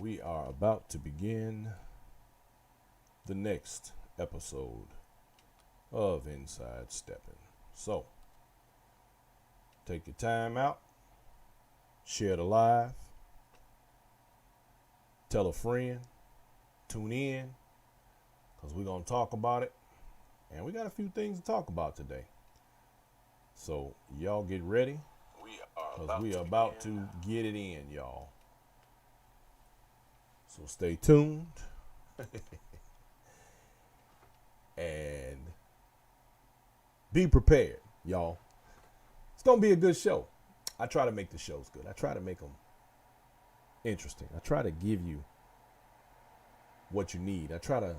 We are about to begin the next episode of Inside Steppin. So, take your time out, share the live, tell a friend, tune in, because we're going to talk about it. And we got a few things to talk about today. So, y'all get ready, because we are about to get it in, y'all. So stay tuned and be prepared, y'all. It's going to be a good show. I try to make the shows good. I try to make them interesting. I try to give you what you need. I try to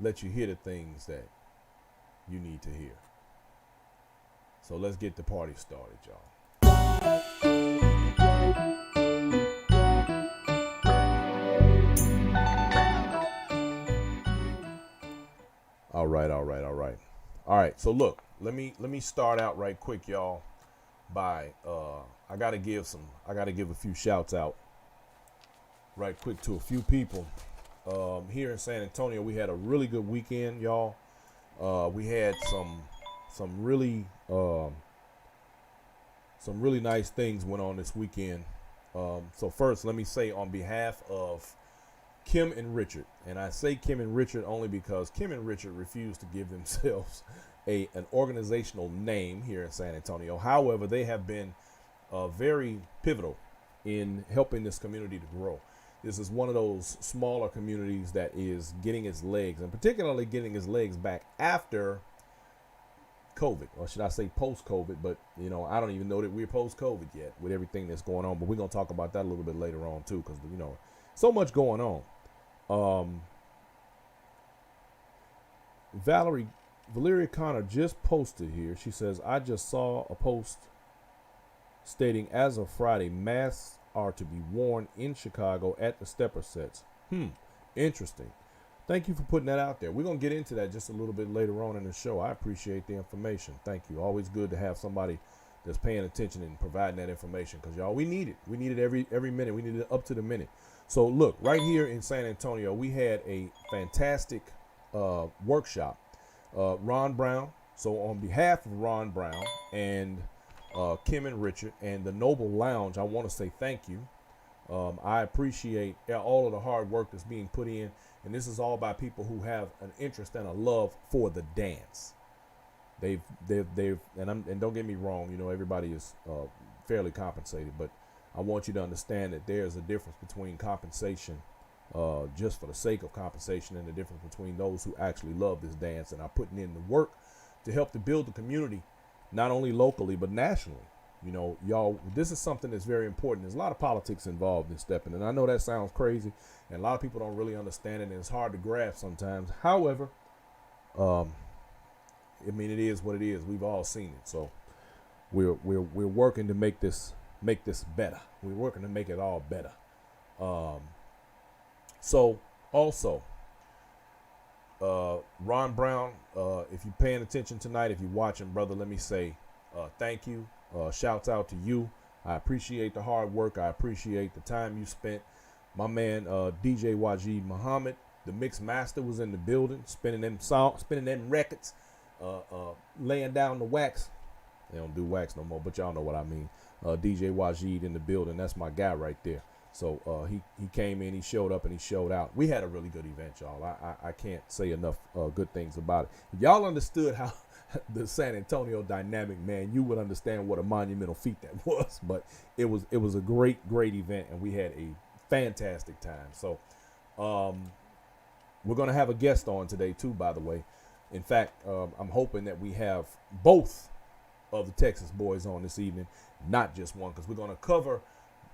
let you hear the things that you need to hear. So let's get the party started, y'all. All right. So look, let me start out right quick, y'all. By I gotta give a few shouts out right quick to a few people. Here in San Antonio, we had a really good weekend, y'all. We had some really nice things went on this weekend. So first, let me say on behalf of Kim and Richard, and I say Kim and Richard only because Kim and Richard refused to give themselves an organizational name here in San Antonio. However, they have been very pivotal in helping this community to grow. This is one of those smaller communities that is getting its legs, and particularly getting its legs back after COVID, or should I say post-COVID, but you know, I don't even know that we're post-COVID yet with everything that's going on, but we're going to talk about that a little bit later on too, because you know, so much going on. Valeria Connor just posted here. She says, I just saw a post stating as of Friday, masks are to be worn in Chicago at the stepper sets. Interesting. Thank you for putting that out there. We're going to get into that just a little bit later on in the show. I appreciate the information. Thank you. Always good to have somebody that's paying attention and providing that information, because y'all, we need it. We need it every minute. We need it up to the minute. So look, right here in San Antonio, we had a fantastic workshop. Ron Brown. So on behalf of Ron Brown and Kim and Richard and the Noble Lounge, I want to say thank you. I appreciate all of the hard work that's being put in. And this is all by people who have an interest and a love for the dance. They've and don't get me wrong, you know, everybody is fairly compensated, but I want you to understand that there's a difference between compensation just for the sake of compensation, and the difference between those who actually love this dance and are putting in the work to help to build the community, not only locally, but nationally. You know, y'all, this is something that's very important. There's a lot of politics involved in stepping, and I know that sounds crazy, and a lot of people don't really understand it, and it's hard to grasp sometimes. However, I mean, it is what it is. We've all seen it, so we're working to make this better. We're working to make it all better. So also, Ron Brown, if you're paying attention tonight, if you're watching, brother, let me say thank you. Shouts out to you. I appreciate the hard work. I appreciate the time you spent. My man, DJ Wajid Muhammad, the mix master, was in the building, spinning them songs, spinning them records, laying down the wax. They don't do wax no more, but y'all know what I mean. DJ Wajid in the building. That's my guy right there. So he came in, he showed up, and he showed out. We had a really good event, y'all. I can't say enough good things about it. If y'all understood how the San Antonio dynamic, man, you would understand what a monumental feat that was. But it was a great event, and we had a fantastic time. So we're going to have a guest on today too, by the way. In fact, I'm hoping that we have both of the Texas boys on this evening, not just one, because we're going to cover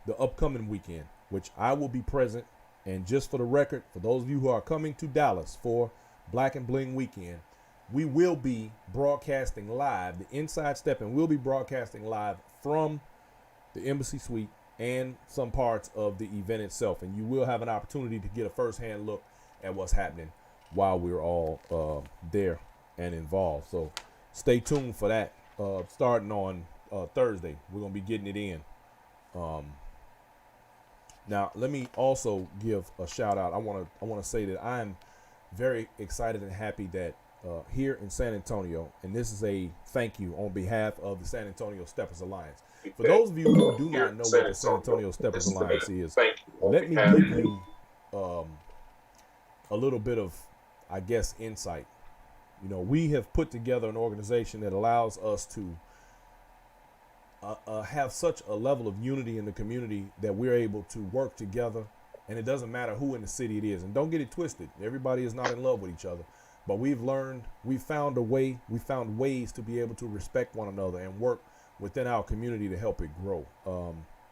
the upcoming weekend, which I will be present. And just for the record, for those of you who are coming to Dallas for Black and Bling weekend, we will be broadcasting live. The Inside Steppin' will be broadcasting live from the Embassy Suite and some parts of the event itself. And you will have an opportunity to get a first-hand look at what's happening while we're all there and involved. So stay tuned for that. Starting on Thursday, we're going to be getting it in. Now, let me also give a shout out. I want to say that I'm very excited and happy that here in San Antonio, and this is a thank you on behalf of the San Antonio Steppers Alliance. For those of you who do not know what the San Antonio Steppers Alliance is, let me give you a little bit of, I guess, insight. You know, we have put together an organization that allows us to have such a level of unity in the community that we're able to work together, and it doesn't matter who in the city it is. And don't get it twisted, everybody is not in love with each other, but we found ways to be able to respect one another and work within our community to help it grow.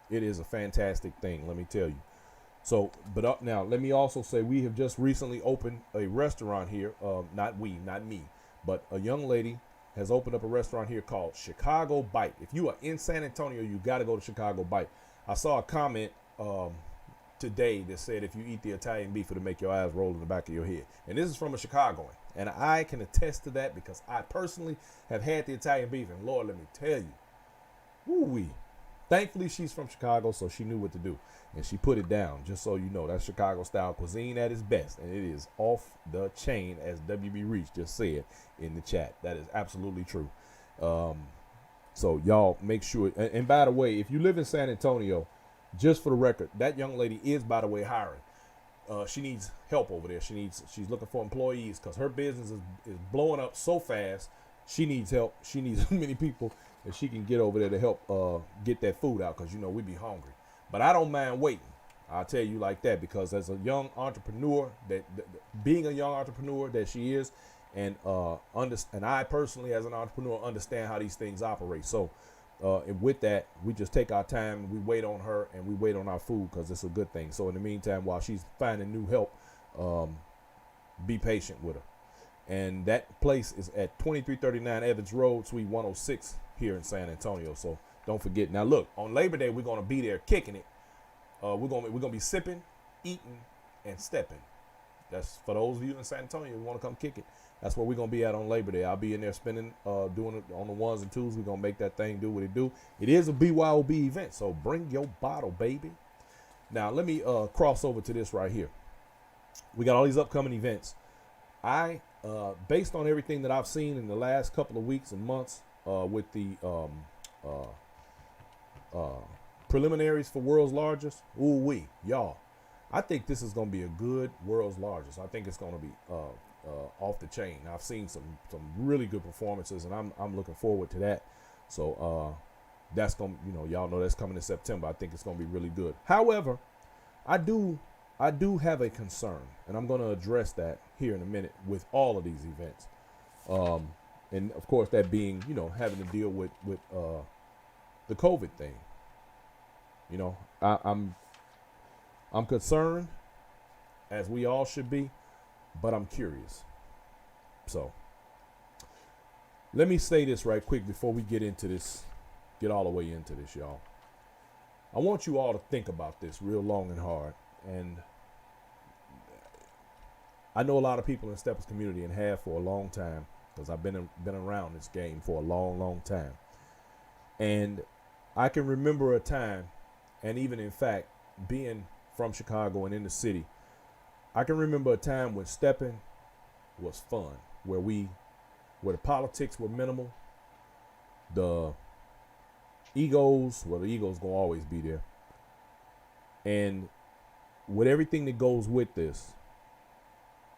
It is a fantastic thing, let me tell you. So, but now let me also say we have just recently opened a restaurant here. Not me, but a young lady has opened up a restaurant here called Chicago Bite. If you are in San Antonio, you got to go to Chicago Bite. I saw a comment today that said if you eat the Italian beef, it'll make your eyes roll in the back of your head. And this is from a Chicagoan. And I can attest to that because I personally have had the Italian beef. And Lord, let me tell you, woo-wee. Thankfully, she's from Chicago, so she knew what to do. And she put it down, just so you know. That's Chicago-style cuisine at its best. And it is off the chain, as WB Reach just said in the chat. That is absolutely true. So y'all make sure. And by the way, if you live in San Antonio, just for the record, that young lady is, by the way, hiring. She needs help over there. She's looking for employees because her business is blowing up so fast. She needs help. She needs as many people as she can get over there to help get that food out, because, you know, we be hungry. But I don't mind waiting. I'll tell you like that, because as a young entrepreneur, being a young entrepreneur that she is, and I personally as an entrepreneur understand how these things operate. So and with that, we just take our time and we wait on her and we wait on our food, because it's a good thing. So in the meantime, while she's finding new help, be patient with her. And that place is at 2339 Evans Road, Suite 106 here in San Antonio. So don't forget. Now look, on Labor Day, we're going to be there kicking it. We're gonna be sipping, eating, and stepping. That's for those of you in San Antonio who want to come kick it. That's where we're gonna be at on Labor Day. I'll be in there spending, doing it on the ones and twos. We're gonna make that thing do what it do. It is a BYOB event, so bring your bottle, baby. Now let me cross over to this right here. We got all these upcoming events. I based on everything that I've seen in the last couple of weeks and months with the preliminaries for World's Largest, ooh-wee, y'all, I think this is going to be a good World's Largest. I think it's going to be off the chain. I've seen some really good performances, and I'm looking forward to that. So that's going to, you know, y'all know that's coming in September. I think it's going to be really good. However, I do have a concern, and I'm going to address that here in a minute with all of these events. And of course, that being, you know, having to deal with the COVID thing. You know, I'm concerned, as we all should be, but I'm curious. So let me say this right quick before we get all the way into this, y'all. I want you all to think about this real long and hard. And I know a lot of people in the Steppers community and have for a long time, because I've been around this game for a long, long time. And I can remember a time, and even in fact, being from Chicago and in the city, I can remember a time when stepping was fun, where the politics were minimal, the egos gonna always be there, and with everything that goes with this,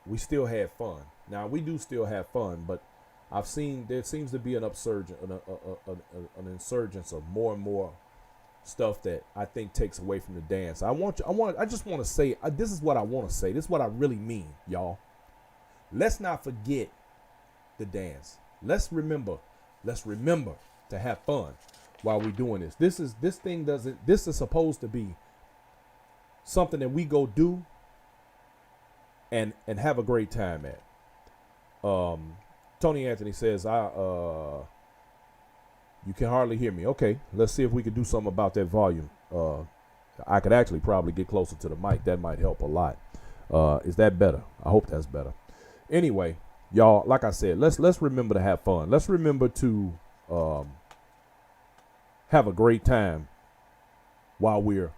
we still had fun. Now we do still have fun, but I've seen there seems to be an insurgence of more and more stuff that I think takes away from the dance. I just want to say, this is what I want to say. This is what I really mean, y'all. Let's not forget the dance. Let's remember to have fun while we're doing this. This is supposed to be something that we go do and have a great time at. Tony Anthony says, you can hardly hear me. Okay, let's see if we can do something about that volume. I could actually probably get closer to the mic. That might help a lot. Is that better? I hope that's better. Anyway, y'all, like I said, let's remember to have fun. Let's remember to have a great time while we're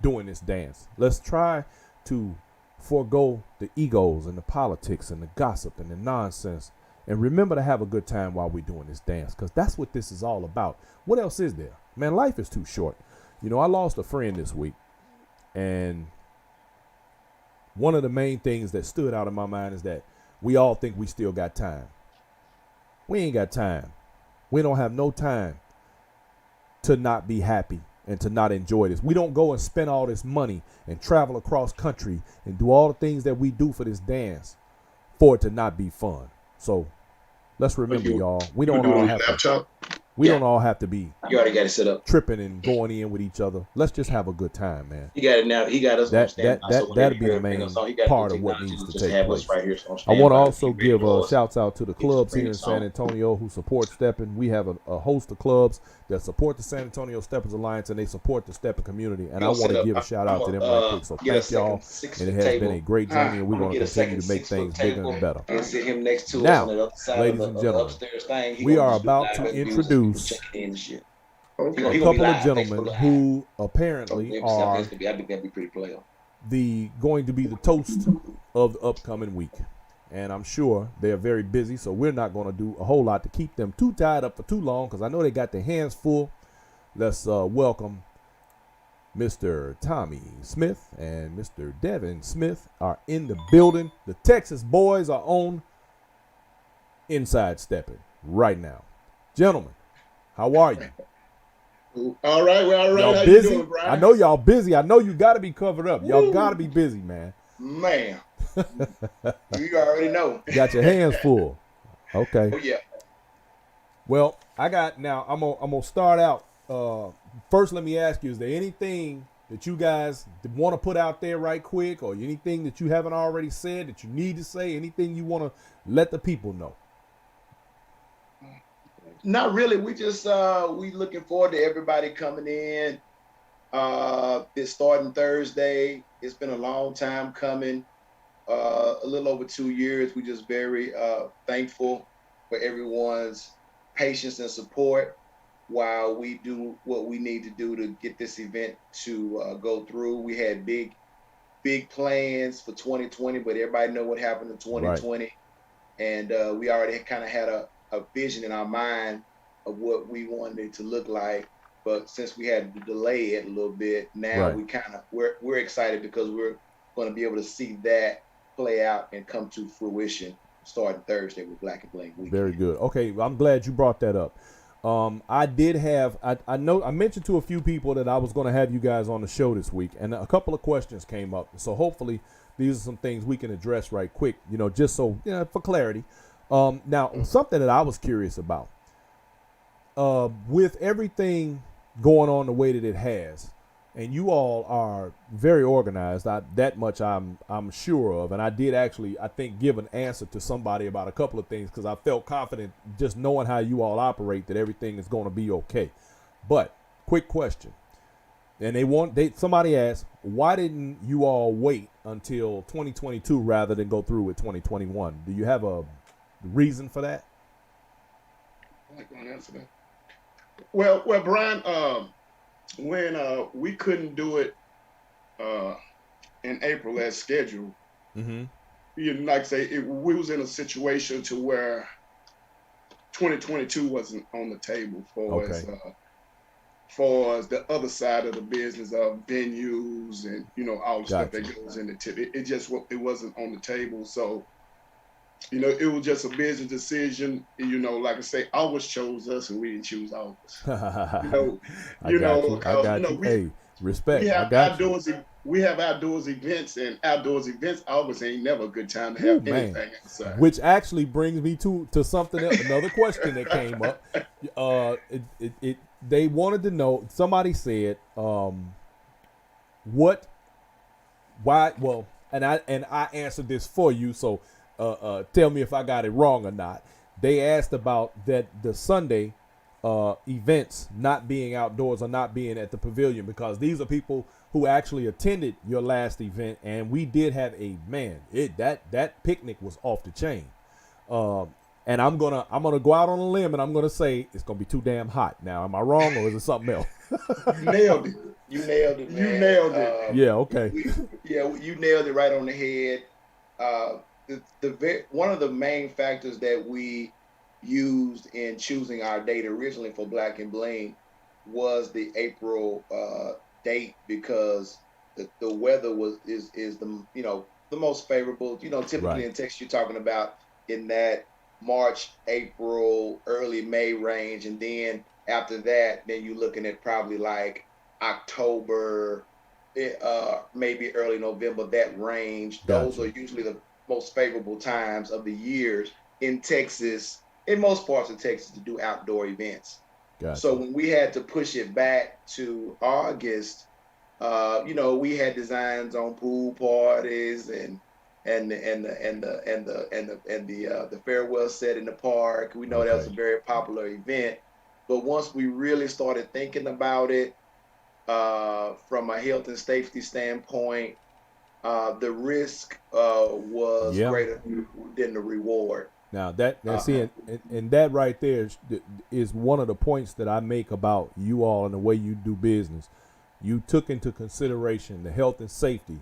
doing this dance. Let's try to forego the egos and the politics and the gossip and the nonsense, and remember to have a good time while we're doing this dance, because that's what this is all about. What else is there? Man, life is too short. You know, I lost a friend this week, and one of the main things that stood out in my mind is that we all think we still got time. We ain't got time. We don't have no time to not be happy and to not enjoy this. We don't go and spend all this money and travel across country and do all the things that we do for this dance for it to not be fun. So let's remember, y'all, we don't all have to. We don't all have to be. You already got it set up, tripping and going in with each other. Let's just have a good time, man. He got it now. He got us. That'd be the main part of what needs to take place. Right here, so I want to also give shouts out to the clubs here in San Antonio who support Steppin. We have a host of clubs that support the San Antonio Steppers Alliance, and they support the Steppin community. And I want to give a shout out to them right quick. So thank y'all. And it has been a great journey, and we're going to continue to make things bigger and better. Now, ladies and gentlemen, we are about to introduce a couple of gentlemen who apparently are going to be the toast of the upcoming week. And I'm sure they're very busy, so we're not going to do a whole lot to keep them too tied up for too long, because I know they got their hands full. Let's welcome Mr. Tommy Smith and Mr. Devin Smith are in the building. The Texas boys are on Inside Steppin right now. Gentlemen, how are you? All right, well, all right. Y'all how busy? You doing, Brian? I know y'all busy. I know you got to be covered up. Y'all got to be busy, man. Man, you already know. Got your hands full. Okay. Oh yeah. Well, I'm gonna start out. First, let me ask you: is there anything that you guys want to put out there right quick, or anything that you haven't already said that you need to say? Anything you want to let the people know? Not really. We just we looking forward to everybody coming in. It's starting Thursday. It's been a long time coming. A little over 2 years. We just very thankful for everyone's patience and support while we do what we need to do to get this event to go through. We had big plans for 2020, but everybody know what happened in 2020. Right. And we already kind of had a vision in our mind of what we wanted it to look like, but since we had to delay it a little bit, now right. we're excited because we're going to be able to see that play out and come to fruition starting Thursday with Black and Bling weekend. Very good. Okay, well, I'm glad you brought that up. I know I mentioned to a few people that I was going to have you guys on the show this week, and a couple of questions came up. So hopefully these are some things we can address right quick, just so, for clarity. Now, something that I was curious about, with everything going on the way that it has, and you all are very organized, that much I'm sure of, and I did actually, I think, give an answer to somebody about a couple of things because I felt confident just knowing how you all operate that everything is going to be okay. But, quick question, and somebody asked, why didn't you all wait until 2022 rather than go through with 2021? Do you have a reason for that? I can answer that. Well, Brian, when we couldn't do it in April as scheduled, mm-hmm. Like I say, we was in a situation to where 2022 wasn't on the table for us the other side of the business of venues and all the stuff that goes in the tip. It wasn't on the table, so. It was just a business decision. Like I say, August chose us, and we didn't choose August. I got you. Hey, respect. We have outdoors events, and outdoors events. August ain't never a good time to have anything outside. Which actually brings me to something else. Another question that came up. They wanted to know. Somebody said, why? Well, and I answered this for you. So. Tell me if I got it wrong or not. They asked about that the Sunday events not being outdoors or not being at the pavilion, because these are people who actually attended your last event, and we did have that picnic was off the chain. And I'm gonna go out on a limb and I'm gonna say it's gonna be too damn hot. Now, am I wrong or is it something else? Nailed it. You nailed it, man. You nailed it. Yeah, okay. You nailed it right on the head. One of the main factors that we used in choosing our date originally for Black and Bling was the April date, because the weather is the the most favorable. Typically in Texas you're talking about in that March, April, early May range, and then after that, then you're looking at probably like October, maybe early November, that range. Gotcha. Those are usually the most favorable times of the years in Texas, in most parts of Texas, to do outdoor events. Gotcha. So when we had to push it back to August, we had designs on pool parties and the farewell set in the park. We know that was a very popular event, but once we really started thinking about it from a health and safety standpoint, the risk was greater than the reward. Now see, and that right there is one of the points that I make about you all and the way you do business. You took into consideration the health and safety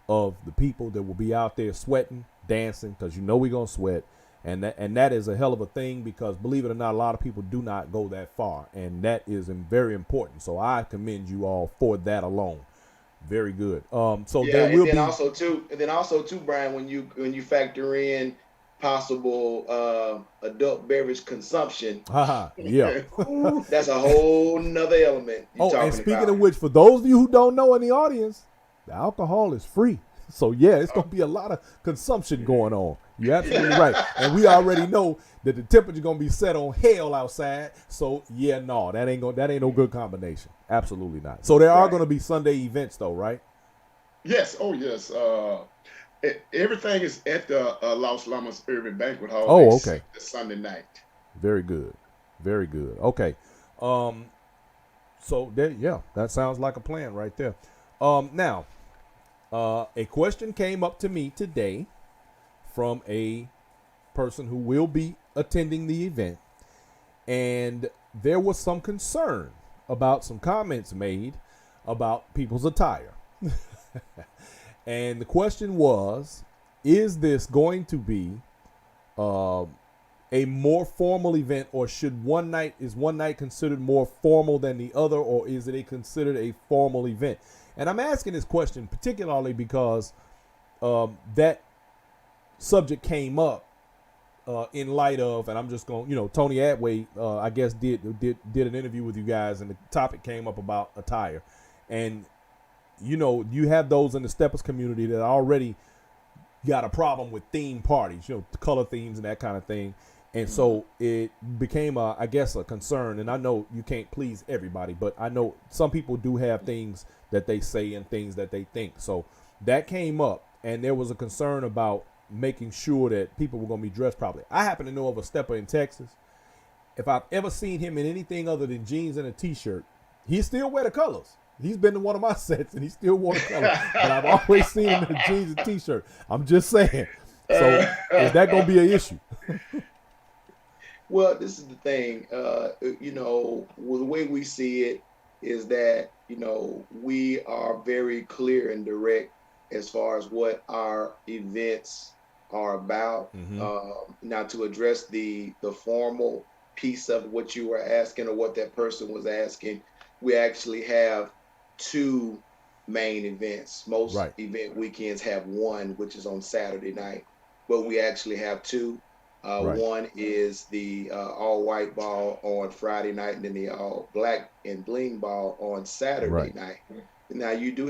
of the people that will be out there sweating, dancing, because we're gonna sweat, and that is a hell of a thing, because believe it or not, a lot of people do not go that far, and that is very important. So I commend you all for that alone. Very good. There will be also too, Brian, when you factor in possible adult beverage consumption, yeah, that's a whole nother element. And speaking of which, for those of you who don't know in the audience, the alcohol is free. So it's gonna be a lot of consumption going on. You're absolutely right. And we already know that the temperature gonna be set on hell outside. So that ain't no good combination. Absolutely not. So there are gonna be Sunday events though, right? Yes. Oh yes. Everything is at the Los Llamas Urban Banquet Hall. Oh, okay. Sunday night. Very good. Very good. Okay. So that sounds like a plan right there. Now, a question came up to me today from a person who will be attending the event, and there was some concern about some comments made about people's attire. And the question was, is this going to be a more formal event, or is one night considered more formal than the other, or is it considered a formal event? And I'm asking this question particularly because that subject came up in light of, and I'm just going, Tony Atway, I guess did an interview with you guys, and the topic came up about attire, and you have those in the steppers community that already got a problem with theme parties, color themes and that kind of thing. And so it became I guess a concern. And I know you can't please everybody, but I know some people do have things that they say and things that they think. So that came up, and there was a concern about making sure that people were going to be dressed properly. I happen to know of a stepper in Texas. If I've ever seen him in anything other than jeans and a t-shirt, he still wear the colors. He's been to one of my sets and he still wore the colors, but I've always seen him in jeans and t-shirt. I'm just saying. So is that going to be an issue? Well, this is the thing. The way we see it is that, we are very clear and direct as far as what our events are about. Now, to address the formal piece of what you were asking or what that person was asking, we actually have two main events. Most event weekends have one, which is on Saturday night, but we actually have two. One is the all white ball on Friday night, and then the all black and bling ball on Saturday night. Now we do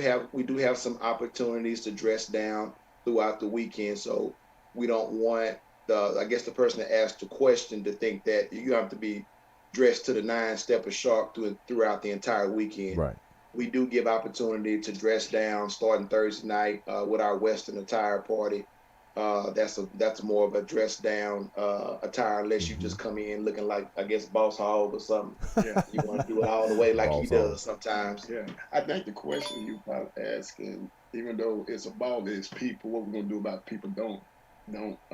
have some opportunities to dress down throughout the weekend, so we don't want the person that asked the question to think that you have to be dressed to the nine stepper sharp throughout the entire weekend. Right. We do give opportunity to dress down starting Thursday night with our Western attire party. That's more of a dress down attire, unless you just come in looking like, I guess, Boss Hog or something. Yeah. You want to do it all the way like he does sometimes. Yeah. I think the question you probably asking, even though it's a ball, is people, what we're going to do about people don't.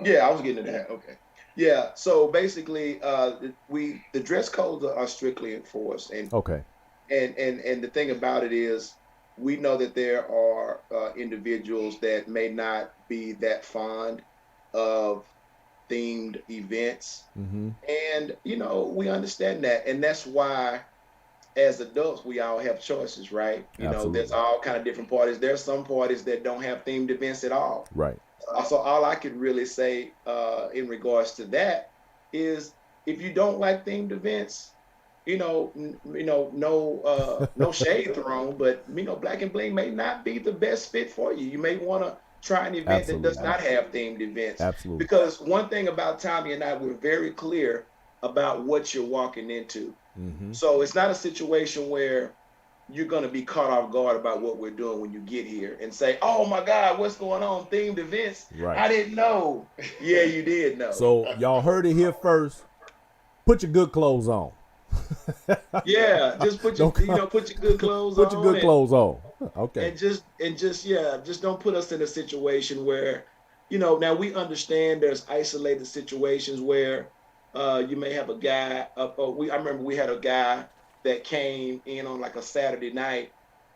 Yeah, I was getting to that. Okay. Yeah. So basically, the dress codes are strictly enforced, and And the thing about it is, we know that there are individuals that may not be that fond of themed events, Mm-hmm. and we understand that, and that's why, as adults, we all have choices, right? There's Absolutely. all kind of different parties. There's some parties that don't have themed events at all. Right. So all I could really say in regards to that is, if you don't like themed events, no shade thrown, but Black and Bling may not be the best fit for you. You may want to try an event that does Absolutely. not have themed events. Absolutely. Because one thing about Tommy and I, we're very clear about what you're walking into. Mm-hmm. So it's not a situation where you're going to be caught off guard about what we're doing when you get here and say, "Oh my God, what's going on? Themed events? Right. I didn't know." Yeah, you did know. So y'all heard it here first. Put your good clothes on. Yeah, just put your put your good clothes on. Put your good clothes on. Okay. And just don't put us in a situation where, now we understand there's isolated situations where you may have a guy. I remember we had a guy that came in on like a Saturday night.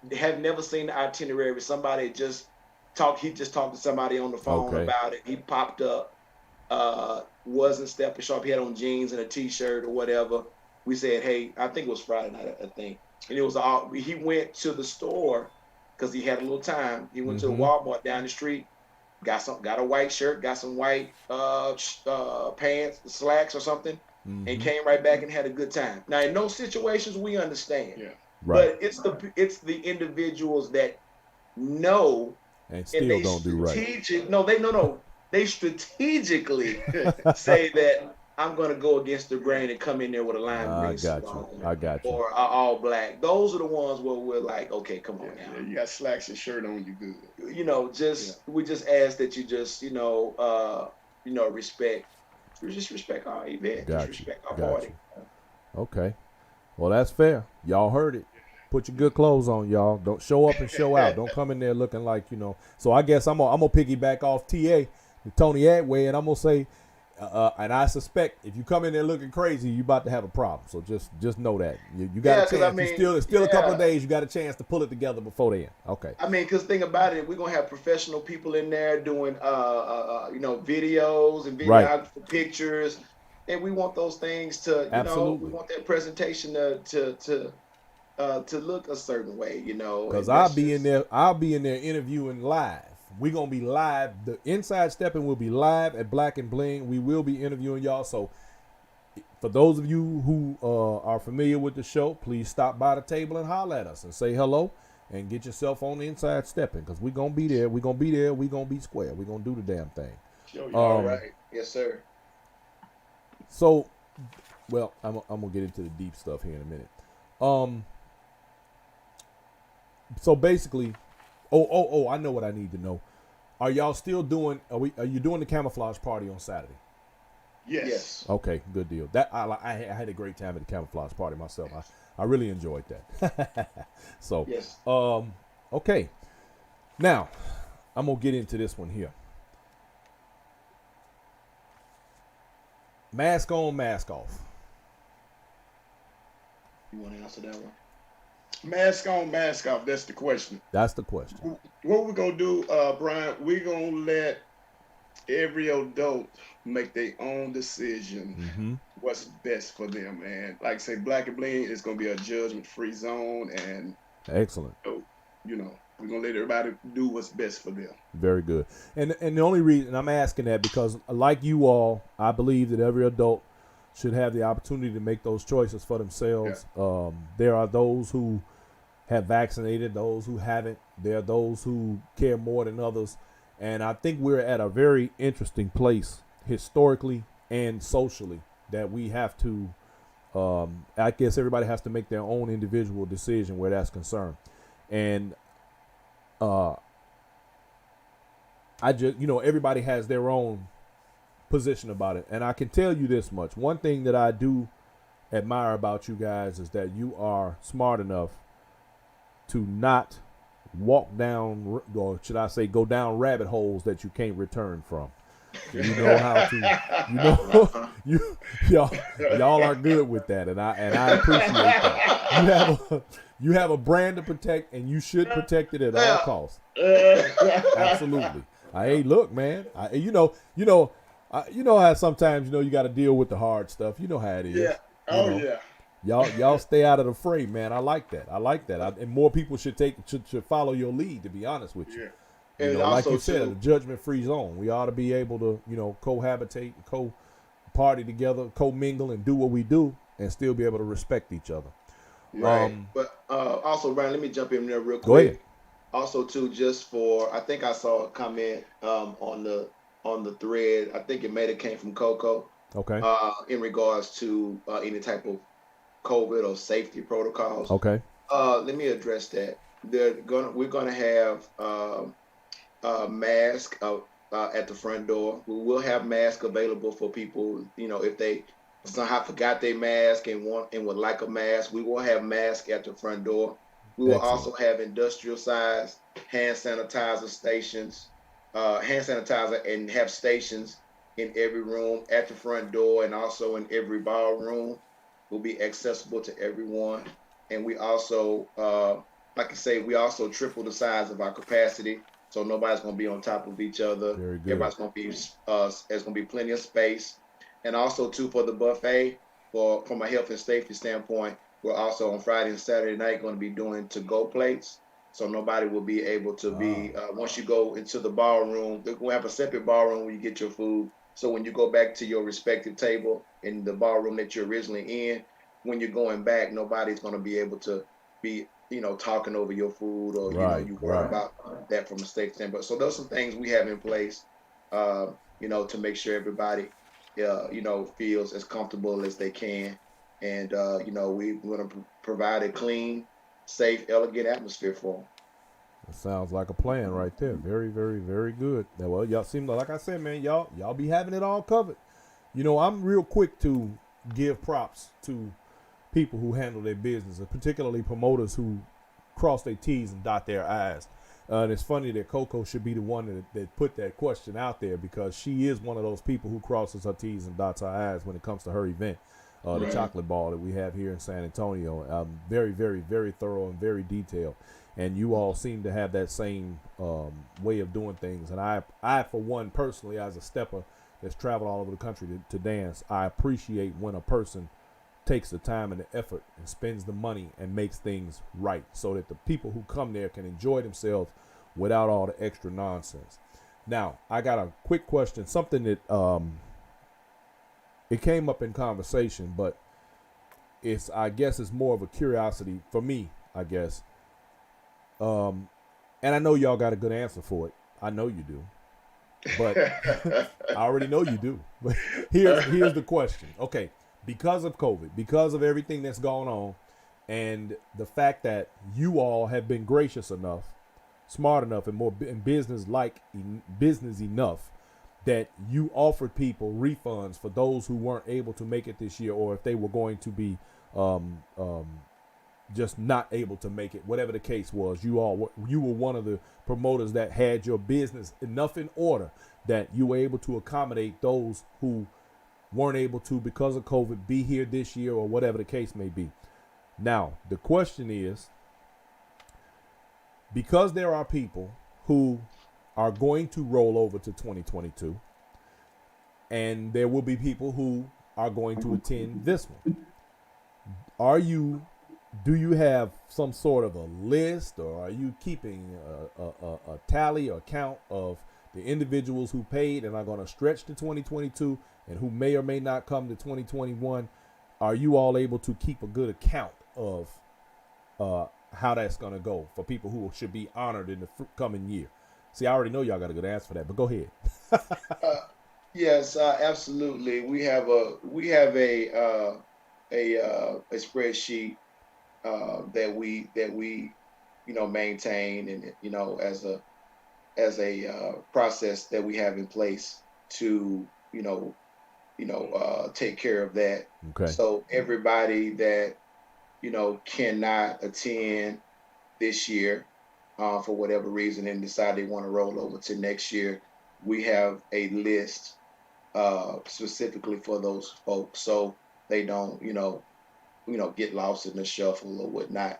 They have never seen the itinerary. Somebody just talked. He just talked to somebody on the phone about it. He popped up. Wasn't stepping sharp. He had on jeans and a t-shirt or whatever. We said, "Hey," I think it was Friday night, I think. And it was all, he went to the store because he had a little time. He went to the Walmart down the street, got a white shirt, got some white pants, slacks or something, and came right back and had a good time. Now, in those situations, we understand. Yeah. Right. But it's the individuals that know and still don't do right. They strategically say that I'm going to go against the grain and come in there with a lime green suit on. I got you. Or all black. Those are the ones where we're like, okay, come on now. Yeah, you got slacks and shirt on, you good. We just ask that you just, respect. Just respect our event. Just respect our party. Okay. Well, that's fair. Y'all heard it. Put your good clothes on, y'all. Don't show up and show out. Don't come in there looking like, So I guess I'm gonna piggyback off TA, Tony Atway, and I'm gonna say, and I suspect if you come in there looking crazy, you about to have a problem. So just know that you got a chance. It's still a couple of days. You got a chance to pull it together before then. Okay. Because think about it, we're gonna have professional people in there doing videos and videography pictures, and we want those things to we want that presentation to look a certain way, Because I'll be in there interviewing live. We're going to be live. The Inside Steppin' will be live at Black and Bling. We will be interviewing y'all. So for those of you who are familiar with the show, please stop by the table and holler at us and say hello and get yourself on the Inside Steppin', because we're going to be there. We're going to be there. We're going to be square. We're going to do the damn thing. All right. Yes, sir. So, well, I'm going to get into the deep stuff here in a minute. So basically, I know what I need to know. Are y'all still doing? Are you doing the camouflage party on Saturday? Yes. Okay, good deal. That I had a great time at the camouflage party myself. I really enjoyed that. So yes. Okay. Now I'm gonna get into this one here. Mask on, mask off. You want to answer that one? Mask on, mask off. That's the question. That's the question. What we're going to do, Brian, we're going to let every adult make their own decision what's best for them. And like I say, Black and Bling is going to be a judgment-free zone. And excellent. We're going to let everybody do what's best for them. Very good. And the only reason I'm asking that, because like you all, I believe that every adult should have the opportunity to make those choices for themselves. Yeah. There are those who have vaccinated, those who haven't. There are those who care more than others. And I think we're at a very interesting place historically and socially that we have to, I guess everybody has to make their own individual decision where that's concerned. And I just, everybody has their own position about it. And I can tell you this much. One thing that I do admire about you guys is that you are smart enough to not walk down, or should I say go down rabbit holes that you can't return from. So you know how to, y'all are good with that, and I appreciate that. You have a brand to protect, and you should protect it at all costs. Absolutely. Hey, look, man. You know how sometimes you got to deal with the hard stuff. You know how it is. Yeah. Oh yeah. Y'all stay out of the fray, man. I like that. And more people should follow your lead. To be honest with you. Yeah. You And know, like also, you said, too, a judgment-free zone. We ought to be able to, cohabitate and co-party together, co-mingle, and do what we do, and still be able to respect each other. right. But also, Ryan, let me jump in there real quick. Go ahead. Also, too, just for I think I saw a comment on the thread. I think it may have came from Coco. Okay. In regards to any type of COVID or safety protocols. Okay. Let me address that. We're gonna have mask at the front door. We will have masks available for people. If they somehow forgot their mask and would like a mask, we will have masks at the front door. We will also have industrial size hand sanitizer stations, and have stations in every room at the front door and also in every ballroom. Will be accessible to everyone. And we also, like I say, we also triple the size of our capacity. So nobody's going to be on top of each other. Very good. Everybody's going to be, there's going to be plenty of space. And also, too, for the buffet, from a health and safety standpoint, we're also on Friday and Saturday night going to be doing to-go plates. So nobody will be able to be, once you go into the ballroom, we'll have a separate ballroom where you get your food. So when you go back to your respective table in the ballroom that you're originally in, when you're going back, nobody's going to be able to be, talking over your food or, you worry about that from a safety standpoint. So those are some things we have in place, to make sure everybody, feels as comfortable as they can. And, we want to provide a clean, safe, elegant atmosphere for them. That sounds like a plan right there. Very, very, very good. Well, y'all seem like I said, man, y'all be having it all covered. I'm real quick to give props to people who handle their business, particularly promoters who cross their T's and dot their I's. And it's funny that Coco should be the one that put that question out there, because she is one of those people who crosses her T's and dots her I's when it comes to her event, the chocolate ball that we have here in San Antonio. Very, very, very thorough and very detailed. And you all seem to have that same way of doing things. And I, for one, personally, as a stepper that's traveled all over the country to dance, I appreciate when a person takes the time and the effort and spends the money and makes things right, so that the people who come there can enjoy themselves without all the extra nonsense. Now, I got a quick question, something that it came up in conversation, but I guess it's more of a curiosity for me, I guess. And I know y'all got a good answer for it. I know you do. But I already know you do. But here's the question. Okay, because of COVID, because of everything that's going on, and the fact that you all have been gracious enough, smart enough, and more in business enough that you offered people refunds for those who weren't able to make it this year, or if they were going to be just not able to make it, whatever the case was. You were one of the promoters that had your business enough in order that you were able to accommodate those who weren't able to, because of COVID, be here this year, or whatever the case may be. Now, the question is, because there are people who are going to roll over to 2022, and there will be people who are going to attend this one, do you have some sort of a list, or are you keeping a tally or count of the individuals who paid and are going to stretch to 2022 and who may or may not come to 2021? Are you all able to keep a good account of how that's going to go for people who should be honored in the coming year? See, I already know y'all got a good answer for that, but go ahead. Yes, absolutely. We have a spreadsheet that we maintain, and as a process that we have in place to take care of that. Okay. So everybody that cannot attend this year for whatever reason and decide they want to roll over to next year, we have a list specifically for those folks, so they don't, get lost in the shuffle or whatnot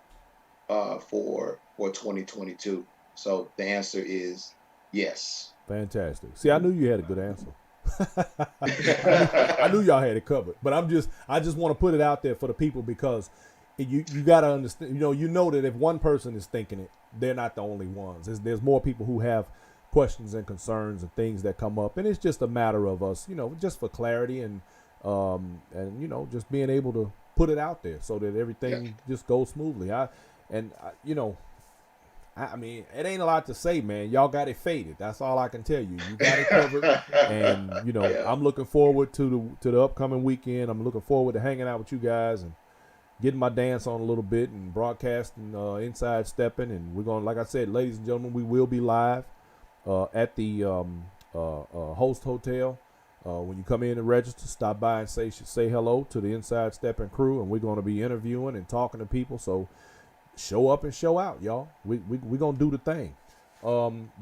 for 2022. So the answer is yes. Fantastic. See, I knew you had a good answer. I knew y'all had it covered, but I just want to put it out there for the people because you got to understand. You know that if one person is thinking it, they're not the only ones. There's more people who have questions and concerns and things that come up, and it's just a matter of us, just for clarity and just being able to put it out there so that everything just goes smoothly. I mean, it ain't a lot to say, man. Y'all got it faded. That's all I can tell you. You got it covered, and I'm looking forward to the upcoming weekend. I'm looking forward to hanging out with you guys and getting my dance on a little bit and broadcasting inside Steppin. And we're gonna, like I said, ladies and gentlemen, we will be live at the Host Hotel. When you come in and register, stop by and say hello to the Inside Steppin crew, and we're gonna be interviewing and talking to people. So show up and show out, y'all. We gonna do the thing.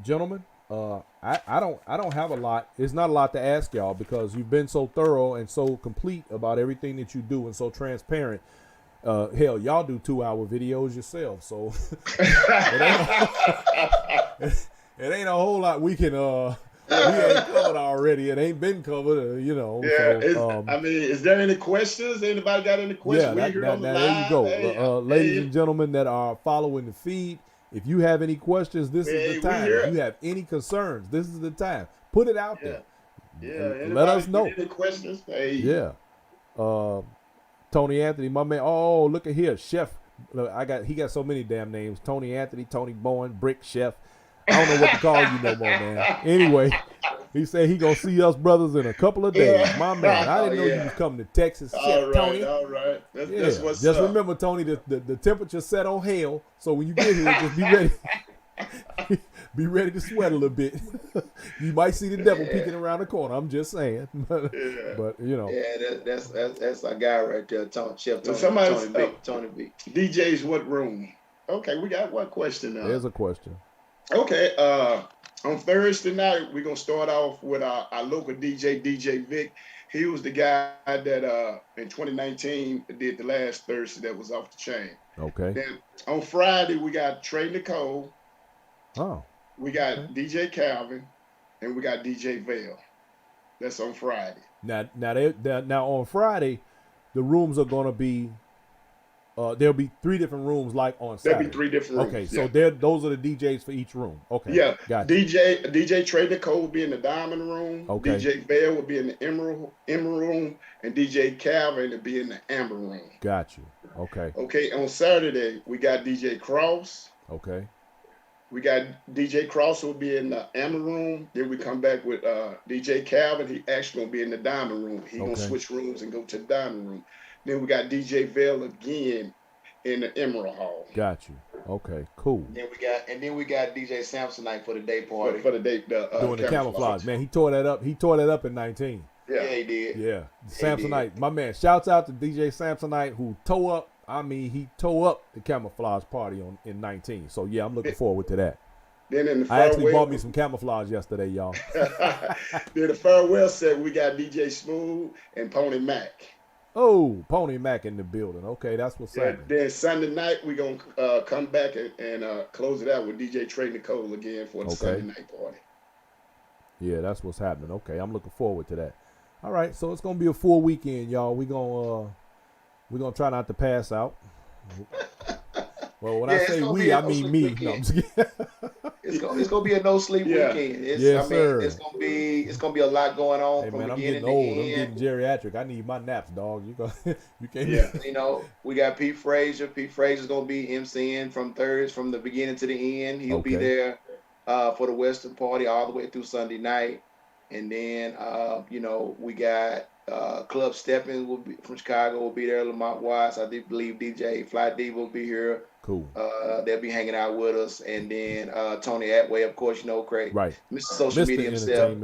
Gentlemen, I don't have a lot. It's not a lot to ask y'all because you've been so thorough and so complete about everything that you do and so transparent. Hell, y'all do 2-hour videos yourselves, so it ain't a whole lot we can we ain't covered already. It ain't been covered, Yeah. So, is there any questions? Anybody got any questions? Yeah, there you go. Hey, ladies and gentlemen that are following the feed, if you have any questions, this is the time. If you have any concerns, this is the time. Put it out there. Yeah. Let us know. Any questions? Hey. Yeah. Tony Anthony, my man. Oh, look at here, Chef. Look, he got so many damn names. Tony Anthony, Tony Bowen, Brick Chef. I don't know what to call you no more, man. Anyway, he said he gonna see us brothers in a couple of days. My man, I didn't know you was coming to Texas. Chef Tony. All right. That's what's just up. Remember, Tony, the temperature set on hell. So when you get here, just be ready. Be ready to sweat a little bit. You might see the devil peeking around the corner. I'm just saying. But Yeah, that's our guy right there, Chef Tony. Tony B. DJ's what room? Okay, we got one question now. There's a question. Okay, on Thursday night, we're going to start off with our local DJ, DJ Vic. He was the guy that in 2019 did the last Thursday that was off the chain. Okay. Then on Friday, we got Trey Nicole. Oh. We got DJ Calvin, and we got DJ Vale. That's on Friday. Now on Friday, the rooms are going to be there'll be 3 different rooms like on Saturday. There'll be 3 different rooms. Okay, so those are the DJs for each room. Okay. Yeah. Gotcha. DJ Trey Nicole will be in the diamond room. Okay. DJ Vale will be in the emerald room, and DJ Calvin will be in the amber room. Got you. Okay. Okay. On Saturday, we got DJ Cross. Okay. We got DJ Cross will be in the amber room. Then we come back with DJ Calvin. He actually gonna be in the diamond room. He gonna switch rooms and go to the diamond room. Then we got DJ Vale again in the Emerald Hall. Got you. Okay, cool. Then we got DJ Samsonite for the day party. For the day doing the camouflage. Man, he tore that up. He tore that up in 19. Yeah, he did. Yeah. Samsonite. My man. Shouts out to DJ Samsonite who tore up. He tore up the camouflage party in 19. So yeah, I'm looking forward to that. Then in the I actually bought me some camouflage yesterday, y'all. Then the farewell set, we got DJ Smooth and Pony Mac. Oh, Pony Mac in the building. Okay, that's what's happening. Then Sunday night, we're going to come back and close it out with DJ Trey Nicole again for the Sunday night party. Yeah, that's what's happening. Okay, I'm looking forward to that. All right, so it's going to be a full weekend, y'all. We're going to try not to pass out. Well, when I say we, I mean me. No, I'm just kidding. It's gonna be a no sleep weekend. Sir. It's gonna be a lot going on. Hey from man, I'm beginning getting old. to I'm end. getting geriatric. I need my naps, dog. You can't. Yeah. We got Pete Frazier. Pete Frazier's gonna be MCing from the beginning to the end. He'll be there for the Western party all the way through Sunday night, and then we got Club Steppin will be from Chicago. Will be there. Lamont Watts. I believe DJ Fly D will be here. Cool. They'll be hanging out with us, and then Tony Atway, of course, Craig, right? Mr. Social Media himself,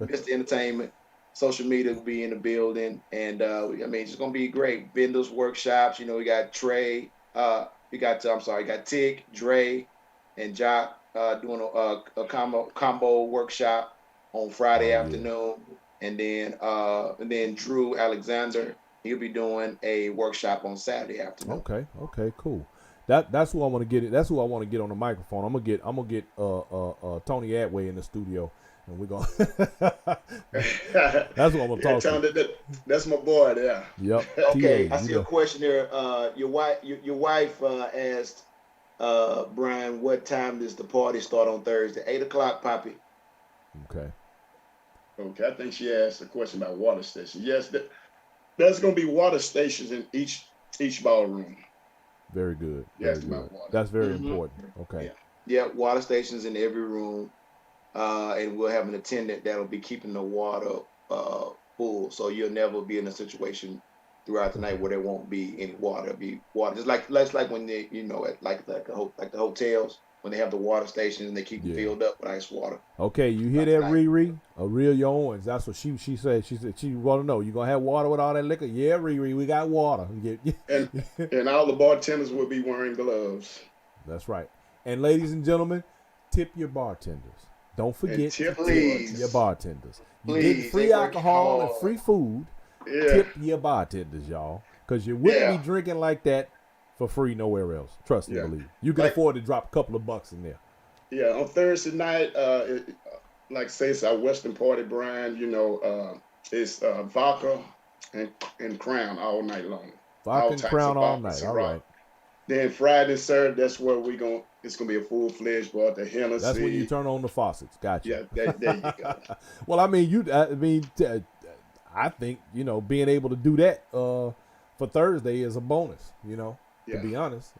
Mr. Entertainment, social media will be in the building, and it's gonna be great. Vendors, workshops. We got Trey, you got Tick, Dre, and Jock doing a combo workshop on Friday yeah. afternoon, and then Drew Alexander, he'll be doing a workshop on Saturday afternoon. Okay, cool. That's who I want to get. That's who I want to get on the microphone. I'm gonna get Tony Atway in the studio, and we're gonna. That's what I'm gonna talk to. That's my boy there. Yep. Okay, TA, I see a question here. Your wife asked Brian, what time does the party start on Thursday? 8:00, Poppy. Okay. Okay, I think she asked a question about water stations. Yes, there's going to be water stations in each ballroom. Very good. Yes, very good. That's very important. Okay. Yeah, water stations in every room, and we'll have an attendant that'll be keeping the water full, so you'll never be in a situation throughout the night where there won't be any water. It'll be water, just like when they, at like the hotels when they have the water stations and they keep it filled up with ice water. Okay, you hear that, Riri? A real your Owens. That's what she said. She said she want to know. You gonna have water with all that liquor? Yeah, Riri, we got water. And all the bartenders will be wearing gloves. That's right. And ladies and gentlemen, tip your bartenders. Don't forget to tip your bartenders. You're getting free alcohol and free food. Yeah. Tip your bartenders, y'all, because you wouldn't be drinking like that for free nowhere else. Trust and believe. You can afford to drop a couple of bucks in there. Yeah, on Thursday night, like say it's our Western party, Brian. It's vodka and Crown all night long. Vodka and Crown all night. All right. Then Friday, Saturday, that's where it's gonna be a full-fledged bar. The Hennessy. That's when you turn on the faucets. Gotcha. Yeah, there you go. Well, I think being able to do that for Thursday is a bonus. To be honest,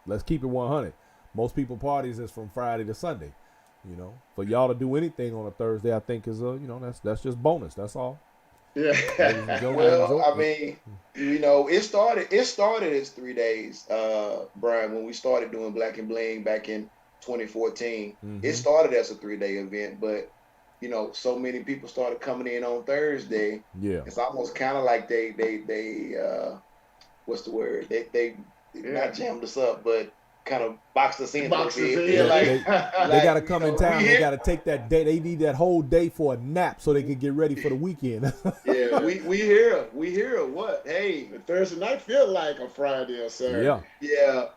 let's keep it 100. Most people parties is from Friday to Sunday. For y'all to do anything on a Thursday, I think is that's just bonus. That's all. Yeah. Well, it started as 3 days, Brian, when we started doing Black and Bling back in 2014. It started as a 3-day event, but so many people started coming in on Thursday. Yeah. It's almost kind of like they what's the word? They not jammed us up, but kind of boxed us in. They got to come in town. They got to take that day. They need that whole day for a nap so they can get ready for the weekend. Yeah, we hear what? Hey, Thursday night feel like a Friday or Saturday. Yeah.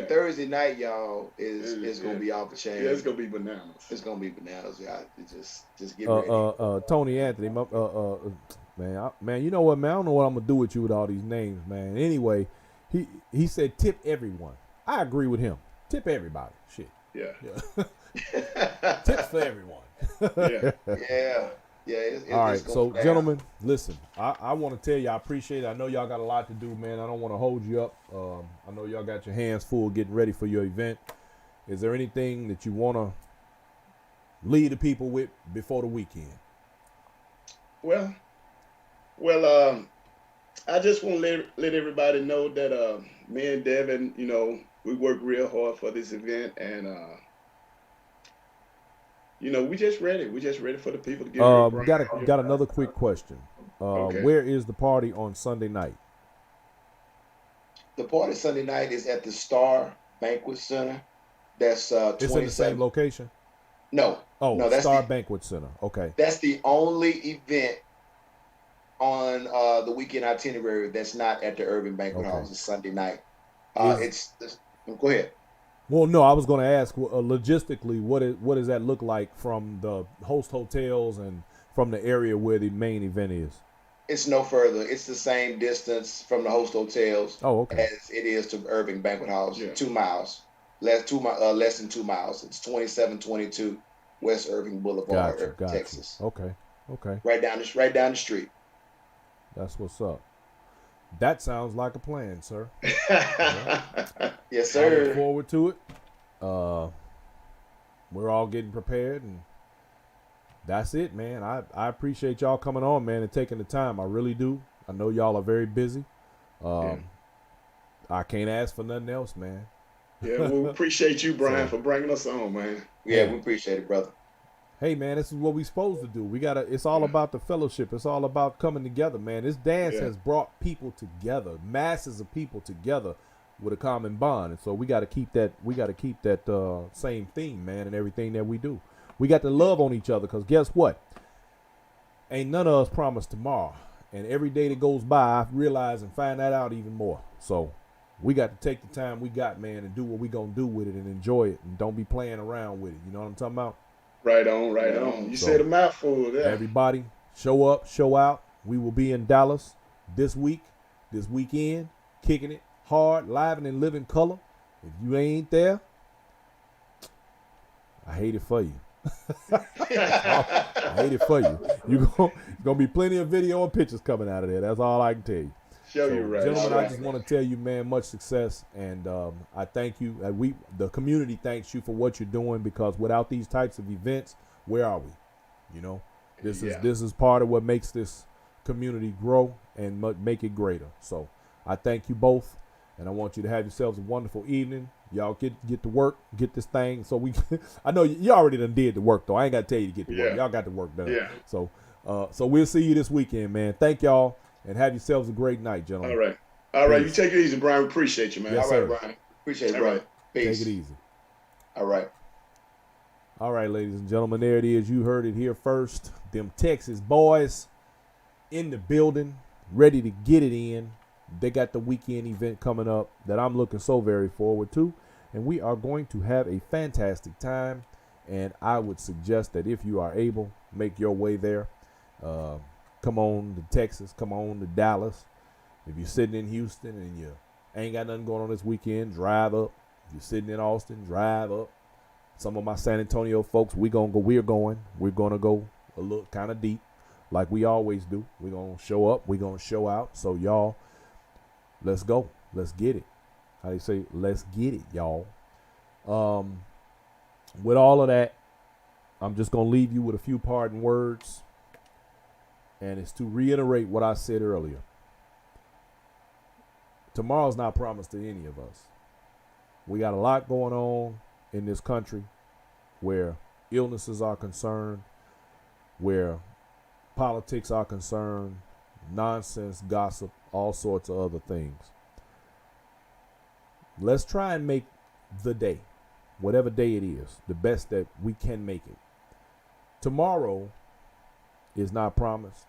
Thursday night, y'all, is gonna be off the chain. Yeah, it's gonna be bananas. It's gonna be bananas, y'all. Just get ready. Tony Anthony, man, you know what, man? I don't know what I'm gonna do with you with all these names, man. Anyway, he said tip everyone. I agree with him. Tip everybody. Shit. Yeah. Tips for everyone. Yeah. All right. So, gentlemen, listen. I want to tell you, I appreciate it. I know y'all got a lot to do, man. I don't want to hold you up. I know y'all got your hands full getting ready for your event. Is there anything that you want to lead the people with before the weekend? Well, I just want to let everybody know that me and Devin, we work real hard for this event, and we just ready. We just ready for the people to get ready. Got another quick question. Okay. Where is the party on Sunday night? The party Sunday night is at the Star Banquet Center. That's It's in the same location? No. Oh, no, that's Star Banquet Center. Okay. That's the only event on the weekend itinerary that's not at the Urban Banquet Hall. It's Sunday night. Go ahead. Well, no, I was going to ask logistically, what does that look like from the host hotels and from the area where the main event is? It's no further. It's the same distance from the host hotels as it is to Urban Banquet Halls. Yeah. 2 miles, less than 2 miles. It's 2722 West Irving Boulevard, Texas. Okay. Right down the street. That's what's up. That sounds like a plan, sir. Yes, sir. I look forward to it. We're all getting prepared, and that's it, man. I appreciate y'all coming on, man, and taking the time. I really do. I know y'all are very busy. I can't ask for nothing else, man. Yeah, we appreciate you, Brian, for bringing us on, man. Yeah, we appreciate it, brother. Hey, man, this is what we supposed to do. It's all about the fellowship. It's all about coming together, man. This dance has brought people together, masses of people together with a common bond. And so we got to keep that same theme, man, in everything that we do. We got to love on each other because guess what? Ain't none of us promised tomorrow. And every day that goes by, I realize and find that out even more. So we got to take the time we got, man, and do what we going to do with it and enjoy it. And don't be playing around with it. You know what I'm talking about? Right on, right on. You said a mouthful there. Everybody, show up, show out. We will be in Dallas this weekend, kicking it hard, live and in living color. If you ain't there, I hate it for you. I hate it for you. You're going to be plenty of video and pictures coming out of there. That's all I can tell you. You right. Gentlemen, I just want to tell you, man, much success. And I thank you. The community thanks you for what you're doing, because without these types of events, where are we? You know, this is part of what makes this community grow and make it greater. So I thank you both. And I want you to have yourselves a wonderful evening. Y'all get to work, get this thing. So I know you already done did the work, though. I ain't got to tell you to get to work. Y'all got the work done. Yeah. So we'll see you this weekend, man. Thank y'all, and have yourselves a great night, gentlemen. All right. You take it easy, Brian. We appreciate you, man. Yes, All right, Brian. Appreciate it, Brian. Peace. Take it easy. All right. All right, ladies and gentlemen, there it is. You heard it here first. Them Texas boys in the building, ready to get it in. They got the weekend event coming up that I'm looking so very forward to, and we are going to have a fantastic time. And I would suggest that if you are able, make your way there. Come on to Texas, come on to Dallas. If you're sitting in Houston and you ain't got nothing going on this weekend, drive up. If you're sitting in Austin, drive up. Some of my San Antonio folks, we're gonna go a little kind of deep, like we always do. We're gonna show up, we're gonna show out. So y'all, let's go. Let's get it. How do you say? Let's get it, y'all. With all of that, I'm just going to leave you with a few parting words. And it's to reiterate what I said earlier. Tomorrow's not promised to any of us. We got a lot going on in this country where illnesses are concerned, where politics are concerned, nonsense, gossip, all sorts of other things. Let's try and make the day, whatever day it is, the best that we can make it. Tomorrow is not promised,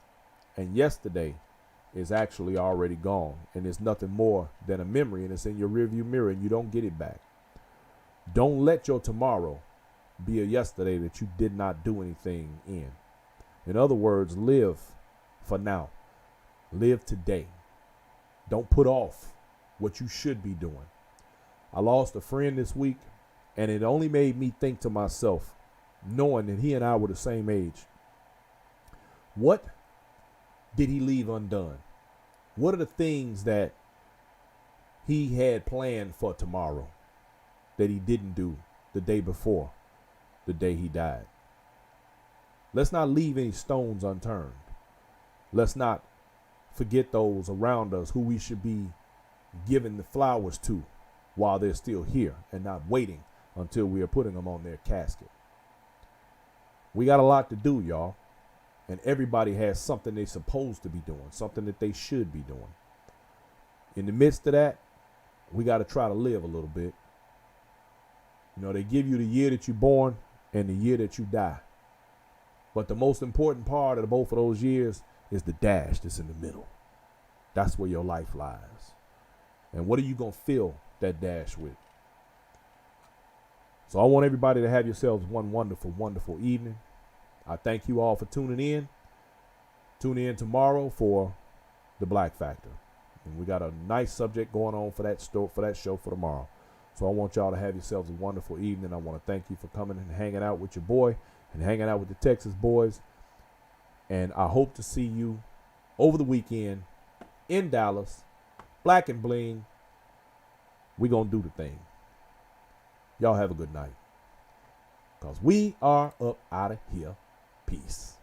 and yesterday is actually already gone, and it's nothing more than a memory, and it's in your rearview mirror, and you don't get it back. Don't let your tomorrow be a yesterday that you did not do anything in. In other words, live for now. Live today. Don't put off what you should be doing. I lost a friend this week, and it only made me think to myself, knowing that he and I were the same age, what did he leave undone? What are the things that he had planned for tomorrow that he didn't do the day before, the day he died? Let's not leave any stones unturned. Let's not forget those around us who we should be giving the flowers to while they're still here, and not waiting until we are putting them on their casket. We got a lot to do, y'all. And everybody has something they're supposed to be doing, something that they should be doing. In the midst of that, we got to try to live a little bit. You know, they give you the year that you're born and the year that you die. But the most important part of both of those years is the dash that's in the middle. That's where your life lies. And what are you going to fill that dash with? So I want everybody to have yourselves one wonderful, wonderful evening. I thank you all for tuning in. Tune in tomorrow for the Black Factor. And we got a nice subject going on for that show for tomorrow. So I want y'all to have yourselves a wonderful evening. I want to thank you for coming and hanging out with your boy and hanging out with the Texas boys. And I hope to see you over the weekend in Dallas, Black and Bling. We gonna do the thing. Y'all have a good night, because we are up out of here. Peace.